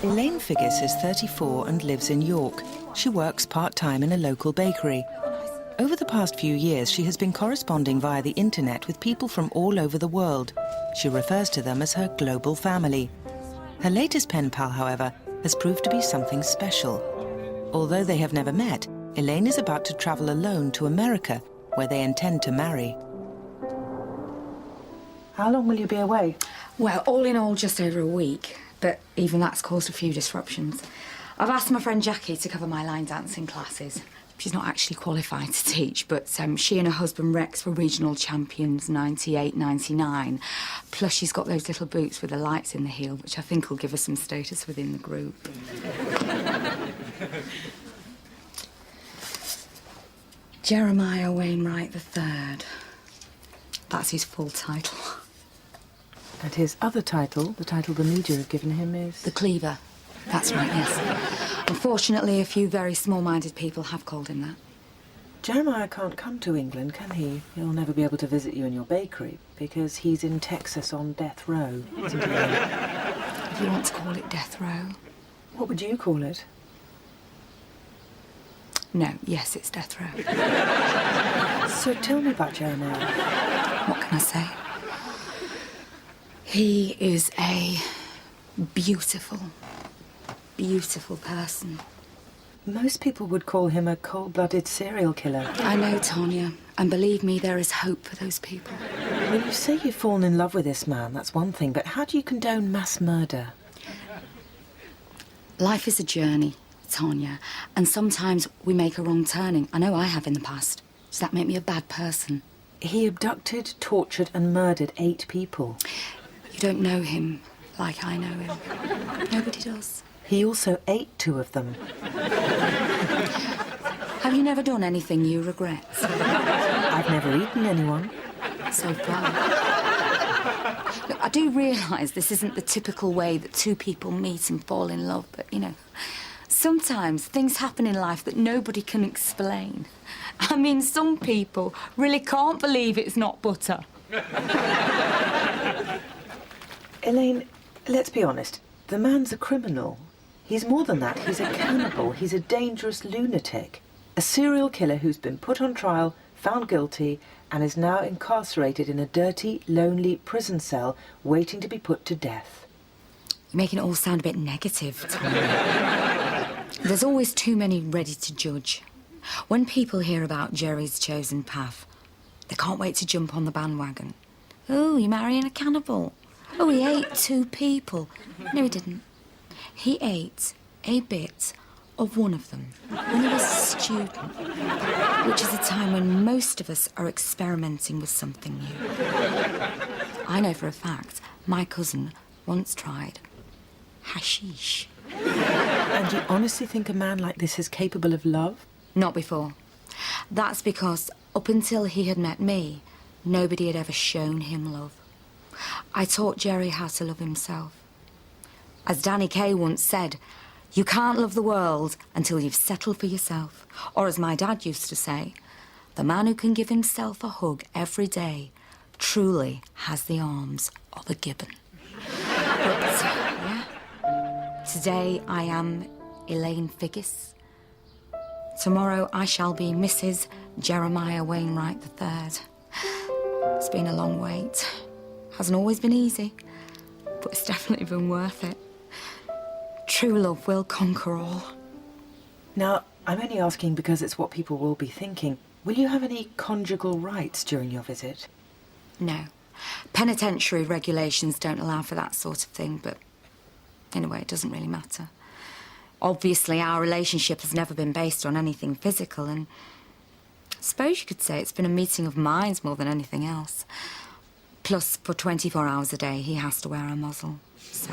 Elaine Figgis is 34 and lives in York. She works part-time in a local bakery. Over the past few years, she has been corresponding via the internet with people from all over the world. She refers to them as her global family. Her latest pen pal, however, has proved to be something special. Although they have never met, Elaine is about to travel alone to America, where they intend to marry. How long will you be away? Well, all in all, just over a week. But even that's caused a few disruptions. I've asked my friend Jackie to cover my line dancing classes. She's not actually qualified to teach, but she and her husband Rex were regional champions 98, 99. Plus she's got those little boots with the lights in the heel, which I think will give her some status within the group. Jeremiah Wainwright III. That's his full title. And his other title, the title the media have given him, is... The Cleaver. That's right, yes. Unfortunately, a few very small-minded people have called him that. Jeremiah can't come to England, can he? He'll never be able to visit you in your bakery, because he's in Texas on death row, isn't he? If you want to call it death row. What would you call it? No, yes, it's death row. So tell me about Jeremiah. What can I say? He is a beautiful, beautiful person. Most people would call him a cold-blooded serial killer. I know, Tanya, and believe me, there is hope for those people. When you say you've fallen in love with this man, that's one thing, but how do you condone mass murder? Life is a journey, Tanya, and sometimes we make a wrong turning. I know I have in the past. Does that make me a bad person? He abducted, tortured and murdered 8 people. You don't know him like I know him. Nobody does. He also ate 2 of them. Have you never done anything you regret? I've never eaten anyone. So far. Look, I do realise this isn't the typical way that 2 people meet and fall in love, but, you know, sometimes things happen in life that nobody can explain. I mean, some people really can't believe it's not butter. Elaine, let's be honest. The man's a criminal. He's more than that. He's a cannibal. He's a dangerous lunatic. A serial killer who's been put on trial, found guilty, and is now incarcerated in a dirty, lonely prison cell waiting to be put to death. You're making it all sound a bit negative, Tanya. There's always too many ready to judge. When people hear about Jerry's chosen path, they can't wait to jump on the bandwagon. Oh, you're marrying a cannibal. Oh, he ate 2 people. No, he didn't. He ate a bit of one of them when he was a student, which is a time when most of us are experimenting with something new. I know for a fact my cousin once tried hashish. And you honestly think a man like this is capable of love? Not before. That's because up until he had met me, nobody had ever shown him love. I taught Jerry how to love himself. As Danny Kaye once said, you can't love the world until you've settled for yourself. Or as my dad used to say, the man who can give himself a hug every day truly has the arms of a gibbon. But, yeah, today I am Elaine Figgis. Tomorrow I shall be Mrs. Jeremiah Wainwright III. It's been a long wait. Hasn't always been easy, but it's definitely been worth it. True love will conquer all. Now, I'm only asking because it's what people will be thinking. Will you have any conjugal rights during your visit? No. Penitentiary regulations don't allow for that sort of thing, but anyway, it doesn't really matter. Obviously, our relationship has never been based on anything physical, and I suppose you could say it's been a meeting of minds more than anything else. Plus, for 24 hours a day, he has to wear a muzzle, so...